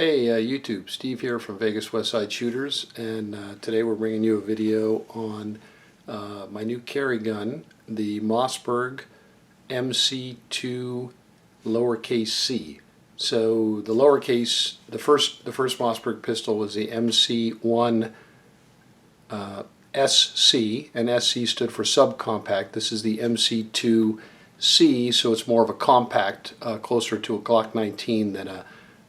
Hey YouTube, Steve here from Vegas Westside Shooters, and today we're bringing you a video on my new carry gun, the Mossberg MC2 lowercase c. So the lowercase, the first Mossberg pistol was the MC1 SC, and SC stood for subcompact. This is the MC2c, so it's more of a compact, closer to a Glock 19 than a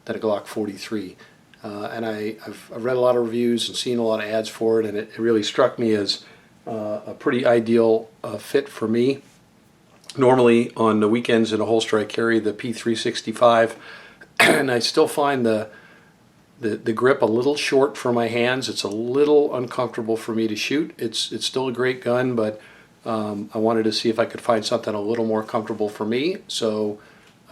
Glock 43. And I've read a lot of reviews and seen a lot of ads for it, and it really struck me as a pretty ideal fit for me. Normally on the weekends in a holster I carry the P365, and I still find the grip a little short for my hands. It's a little uncomfortable for me to shoot. It's still a great gun, but I wanted to see if I could find something a little more comfortable for me. So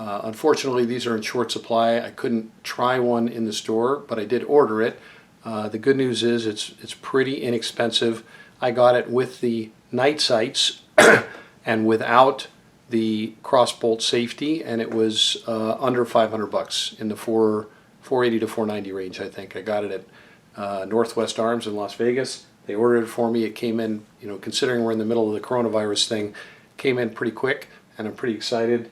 unfortunately, these are in short supply. I couldn't try one in the store, but I did order it. The good news is it's pretty inexpensive. I got it with the night sights and without the crossbolt safety, and it was under 500 bucks in the 480 to 490 range. I think I got it at Northwest Arms in Las Vegas. They ordered it for me. It came in, considering we're in the middle of the coronavirus thing, came in pretty quick, and I'm pretty excited.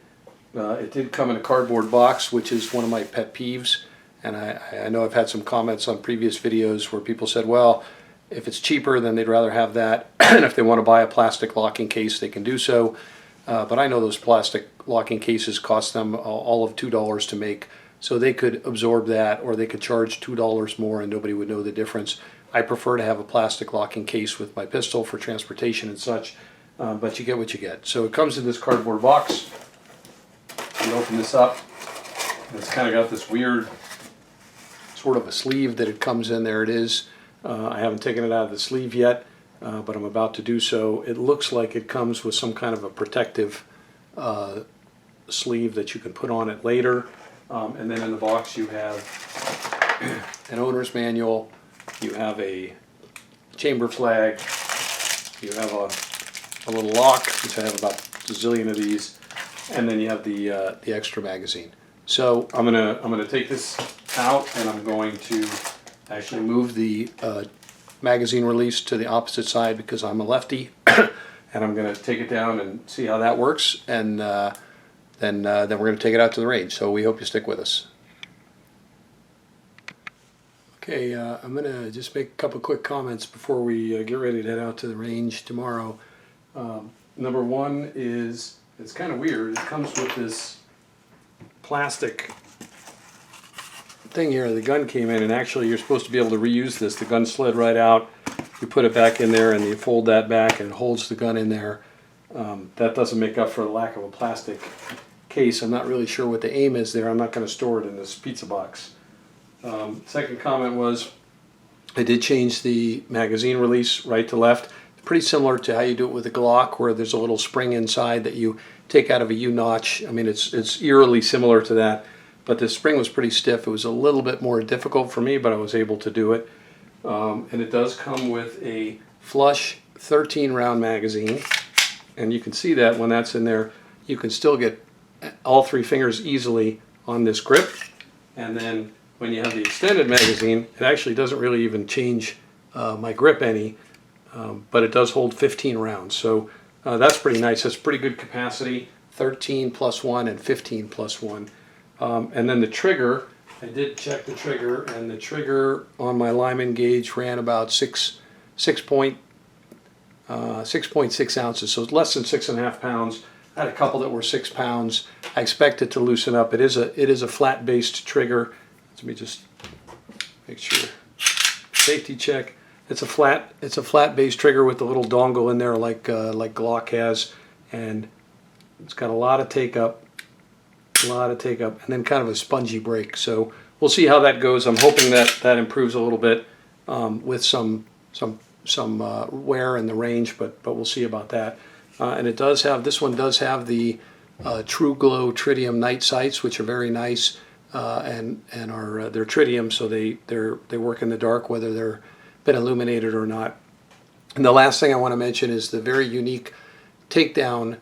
It did come in a cardboard box, which is one of my pet peeves, and I know I've had some comments on previous videos where people said, well, if it's cheaper, then they'd rather have that, and if they want to buy a plastic locking case, they can do so. But I know those plastic locking cases cost them all of $2 to make, so they could absorb that, or they could charge $2 more and nobody would know the difference. I prefer to have a plastic locking case with my pistol for transportation and such, but you get what you get. So it comes in this cardboard box. You open this up, and it's kind of got this weird sort of a sleeve that it comes in. There it is. I haven't taken it out of the sleeve yet, but I'm about to do so. It looks like it comes with some kind of a protective sleeve that you can put on it later. And then in the box you have an owner's manual, you have a chamber flag, you have a little lock, which I have about a zillion of these, and then you have the extra magazine. So I'm gonna take this out, and I'm going to actually move the magazine release to the opposite side because I'm a lefty, and I'm gonna take it down and see how that works, and then we're gonna take it out to the range. So we hope you stick with us. Okay, I'm gonna just make a couple quick comments before we get ready to head out to the range tomorrow. Number one is, it's kind of weird. It comes with this plastic thing here. The gun came in, and actually you're supposed to be able to reuse this. The gun slid right out. You put it back in there, and you fold that back, and it holds the gun in there. That doesn't make up for the lack of a plastic case. I'm not really sure what the aim is there. I'm not going to store it in this pizza box. Second comment was, I did change the magazine release right to left. Pretty similar to how you do it with a Glock, where there's a little spring inside that you take out of a U-notch. I mean, it's eerily similar to that, but the spring was pretty stiff. It was a little bit more difficult for me, but I was able to do it. And it does come with a flush 13-round magazine, and you can see that when that's in there, you can still get all three fingers easily on this grip. And then when you have the extended magazine, it actually doesn't really even change my grip any. But it does hold 15 rounds, so that's pretty nice. That's pretty good capacity, 13 plus 1 and 15 plus 1. And then the trigger, I did check the trigger, and the trigger on my Lyman gauge ran about 6.6 ounces, so less than 6.5 pounds. I had a couple that were 6 pounds. I expect it to loosen up. It is a flat-based trigger. Let me just make sure. Safety check. It's a flat base trigger with a little dongle in there like Glock has, and it's got a lot of take up, and then kind of a spongy break. So we'll see how that goes. I'm hoping that improves a little bit with some wear in the range, but we'll see about that. And it does have, this one does have the True Glow tritium night sights, which are very nice, and they're tritium, so they work in the dark whether they're been illuminated or not. And the last thing I want to mention is the very unique takedown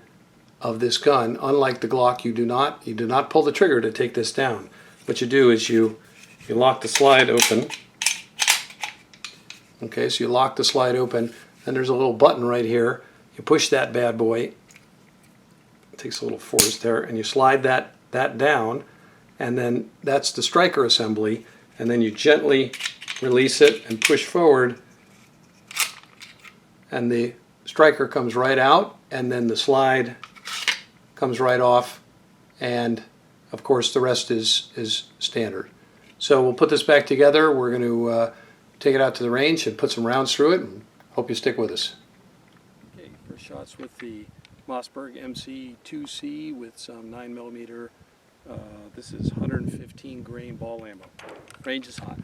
of this gun. Unlike the Glock, you do not pull the trigger to take this down. What you do is you you lock the slide open. Okay, so you lock the slide open, and there's a little button right here. You push that bad boy. It takes a little force there, and you slide that down, and then that's the striker assembly, and then you gently release it and push forward, and the striker comes right out, and then the slide comes right off, and of course the rest is standard. So we'll put this back together. We're going to take it out to the range and put some rounds through it, and hope you stick with us. Okay, first shots with the Mossberg MC2c with some 9mm. This is 115 grain ball ammo. Range is hot.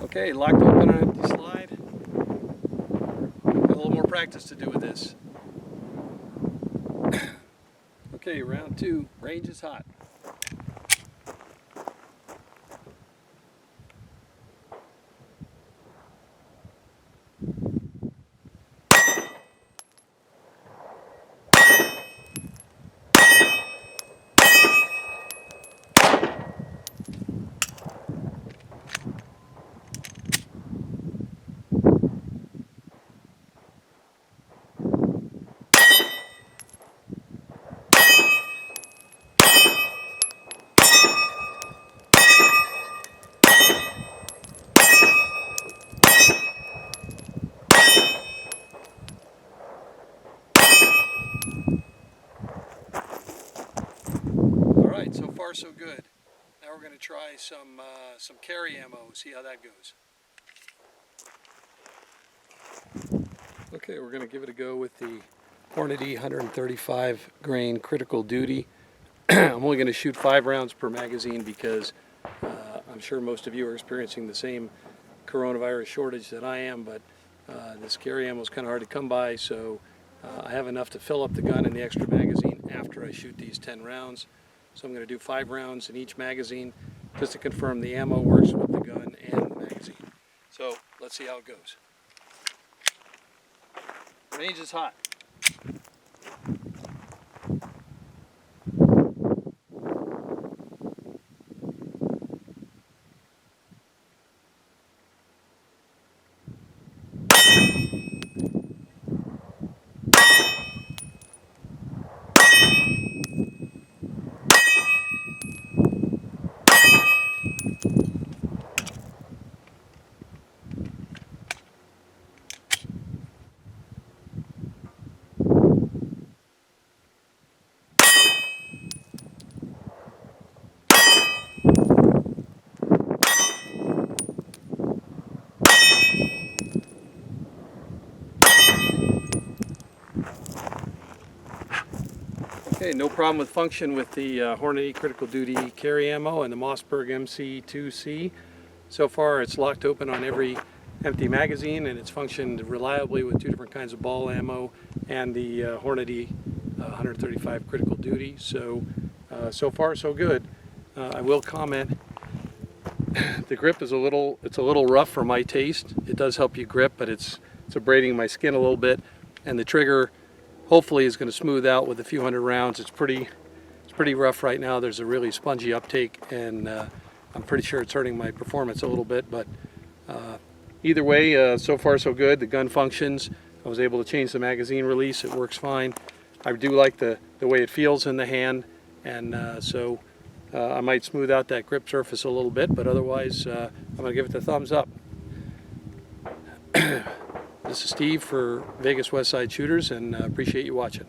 Okay, locked open on an empty slide. Got a little more practice to do with this. Okay, round 2. Range is hot. Alright, so far so good. Now we're going to try some carry ammo, see how that goes. Okay, we're going to give it a go with the Hornady 135 grain critical duty. I'm only going to shoot 5 rounds per magazine because I'm sure most of you are experiencing the same coronavirus shortage that I am, but this carry ammo is kind of hard to come by, so I have enough to fill up the gun and the extra magazine after I shoot these 10 rounds. So I'm going to do 5 rounds in each magazine just to confirm the ammo works with the gun and the magazine. So let's see how it goes. Range is hot. Okay, no problem with function with the Hornady critical duty carry ammo and the Mossberg MC2c. So far it's locked open on every empty magazine, and it's functioned reliably with 2 different kinds of ball ammo and the Hornady 135 critical duty. So so far so good. I will comment, the grip is a little rough for my taste. It does help you grip, but it's abrading my skin a little bit, and the trigger hopefully is going to smooth out with a few hundred rounds. It's pretty rough right now. There's a really spongy uptake, and I'm pretty sure it's hurting my performance a little bit, but either way, so far so good. The gun functions. I was able to change the magazine release. It works fine. I do like the way it feels in the hand, and so I might smooth out that grip surface a little bit, but otherwise I'm going to give it the thumbs up. This is Steve for Vegas Westside Shooters, and appreciate you watching.